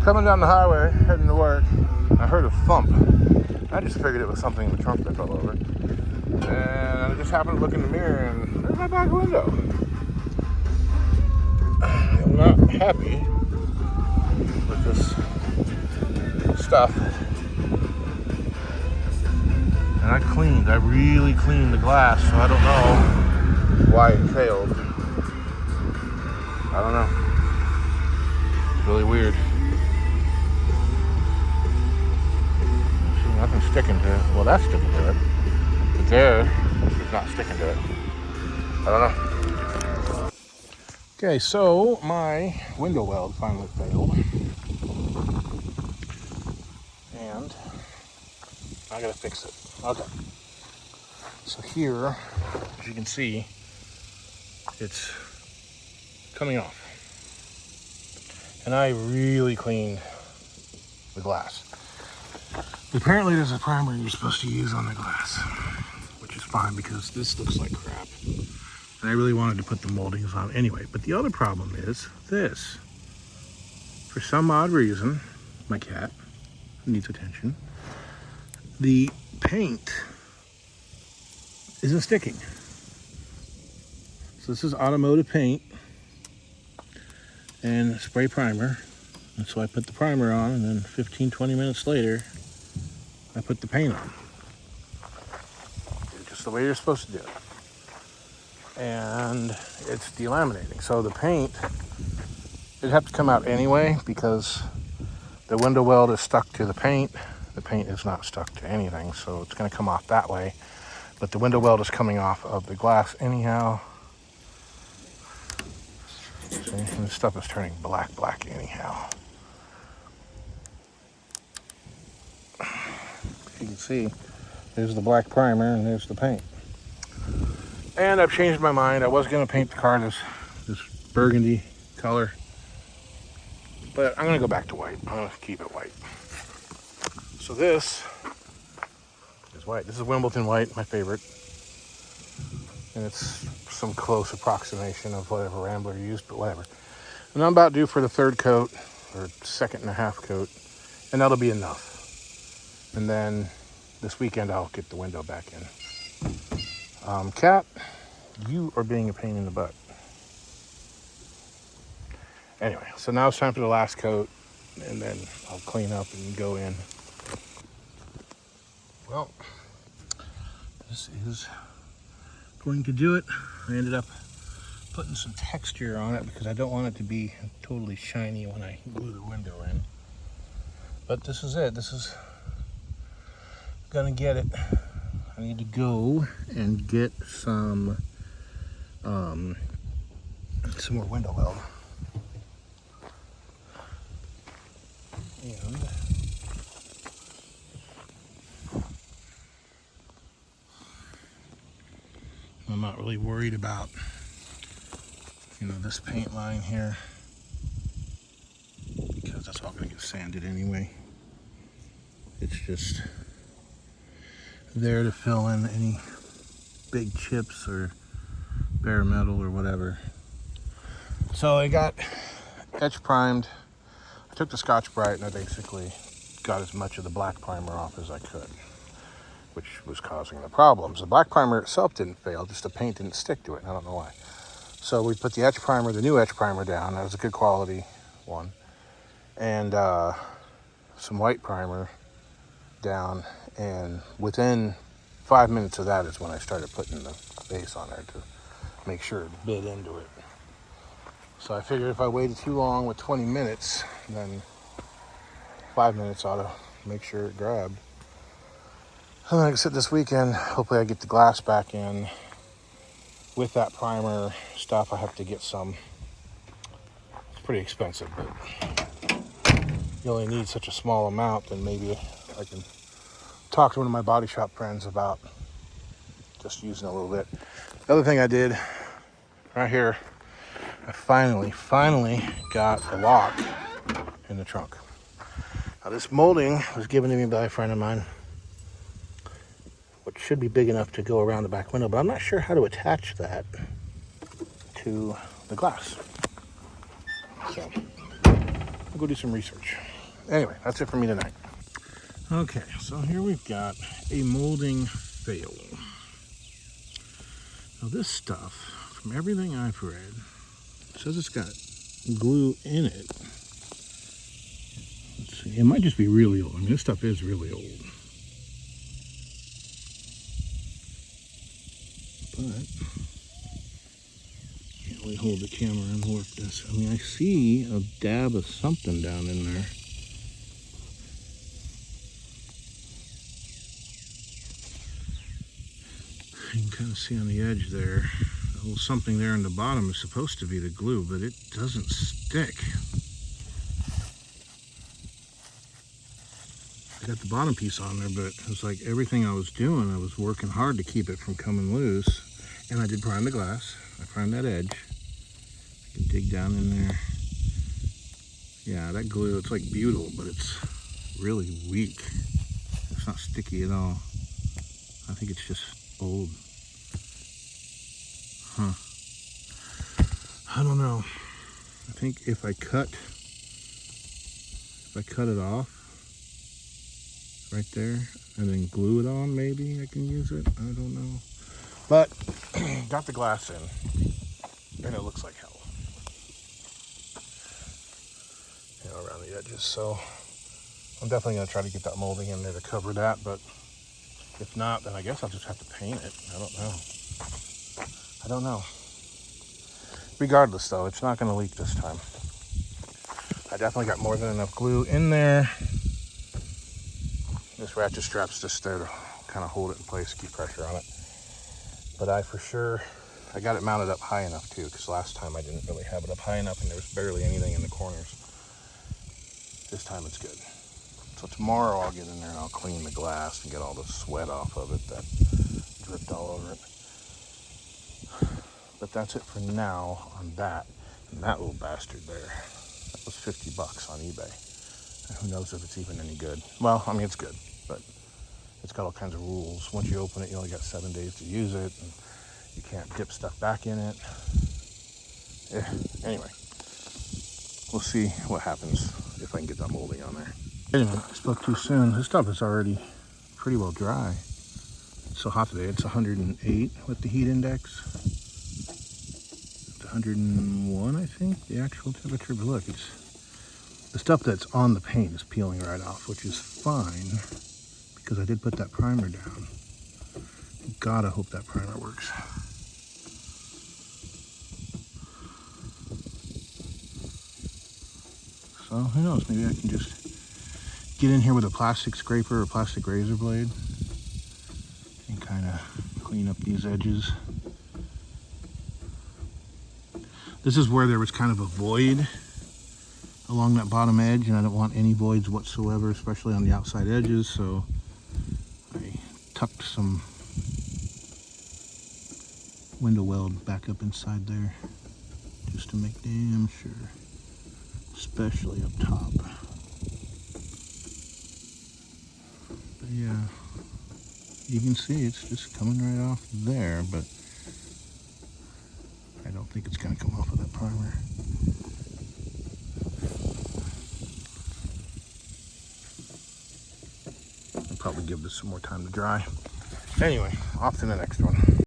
Coming down the highway, heading to work, I heard a thump. I just figured it was something in the trunk that fell over. And I just happened to look in the mirror and there's my back window. I'm not happy with this stuff. And I really cleaned the glass, so I don't know why it failed. I don't know. It's really weird. See, nothing's sticking to it. Well, that's sticking to it. But there, it's not sticking to it. I don't know. Okay, so my window weld finally failed. And I gotta fix it. Okay. So here, as you can see, it's coming off. And I really cleaned the glass. Apparently there's a primer you're supposed to use on the glass, which is fine because this looks like crap. And I really wanted to put the moldings on anyway. But the other problem is this. For some odd reason, my cat needs attention. The paint isn't sticking. So this is automotive paint and spray primer. And so I put the primer on, and then 15-20 minutes later, I put the paint on. Just the way you're supposed to do it. And it's delaminating. So the paint, it'd have to come out anyway because the window weld is stuck to the paint. The paint is not stuck to anything, so it's going to come off that way. But the window weld is coming off of the glass anyhow. See, and this stuff is turning black anyhow. You can see, there's the black primer and there's the paint. And I've changed my mind. I was going to paint the car this burgundy color. But I'm going to go back to white. I'm going to keep it white. So this is white. This is Wimbledon white, my favorite. And it's some close approximation of whatever Rambler used, but whatever. And I'm about due for the third coat, or second and a half coat, and that'll be enough. And then this weekend I'll get the window back in. Cat, you are being a pain in the butt. Anyway, so now it's time for the last coat, and then I'll clean up and go in. Well, this is going to do it. I ended up putting some texture on it because I don't want it to be totally shiny when I glue the window in. But this is it. This is gonna get it. I need to go and get some more window weld. And I'm not really worried about, this paint line here, because that's all going to get sanded anyway. It's just there to fill in any big chips or bare metal or whatever. So I got etch primed. I took the Scotch-Brite and I basically got as much of the black primer off as I could, which was causing the problems. The black primer itself didn't fail, just the paint didn't stick to it. I don't know why. So we put the etch primer, the new etch primer down. That was a good quality one. And some white primer down. And within 5 minutes of that is when I started putting the base on there to make sure it bit into it. So I figured if I waited too long with 20 minutes, then 5 minutes ought to make sure it grabbed. And like I said, this weekend, hopefully I get the glass back in. With that primer stuff, I have to get some. It's pretty expensive, but you only need such a small amount, then maybe I can talk to one of my body shop friends about just using a little bit. The other thing I did right here, I finally got a lock in the trunk. Now this molding was given to me by a friend of mine, which should be big enough to go around the back window, but I'm not sure how to attach that to the glass. So, go do some research. Anyway, that's it for me tonight. Okay, so here we've got a molding fail. Now this stuff, from everything I've read, says it's got glue in it. Let's see, it might just be really old. I mean, this stuff is really old. But, can't really hold the camera and work this. I mean, I see a dab of something down in there. You can kind of see on the edge there, a little something there in the bottom is supposed to be the glue, but it doesn't stick. I got the bottom piece on there, but it was like everything I was doing, I was working hard to keep it from coming loose. And I did prime the glass. I primed that edge. I can dig down in there. Yeah, that glue, it's like butyl, but it's really weak. It's not sticky at all. I think it's just old. Huh. I don't know. I think if I cut it off right there and then glue it on, maybe I can use it. I don't know. But got the glass in and it looks like hell. You know, around the edges. So I'm definitely gonna try to get that molding in there to cover that, but if not, then I guess I'll just have to paint it. I don't know. Regardless though, it's not gonna leak this time. I definitely got more than enough glue in there. This ratchet strap's just there to kind of hold it in place, keep pressure on it. But I got it mounted up high enough too, because last time I didn't really have it up high enough and there was barely anything in the corners. This time it's good. So tomorrow I'll get in there and I'll clean the glass and get all the sweat off of it that dripped all over it. But that's it for now on that. And that little bastard there, that was $50 on eBay. And who knows if it's even any good. Well, I mean, it's good, but it's got all kinds of rules. Once you open it, you only got 7 days to use it, and you can't dip stuff back in it. Anyway, we'll see what happens if I can get that molding on there. Anyway, I spoke too soon. This stuff is already pretty well dry. It's so hot today. It's 108 with the heat index. It's 101, I think, the actual temperature. But look, it's the stuff that's on the paint is peeling right off, which is fine because I did put that primer down. God, I hope that primer works. So who knows, maybe I can just get in here with a plastic scraper or plastic razor blade and kind of clean up these edges. This is where there was kind of a void along that bottom edge, and I don't want any voids whatsoever, especially on the outside edges, so I tucked some window weld back up inside there just to make damn sure, especially up top. But yeah, you can see it's just coming right off there, but I don't think it's going to come off with that primer. I'll probably give this some more time to dry. Anyway, off to the next one.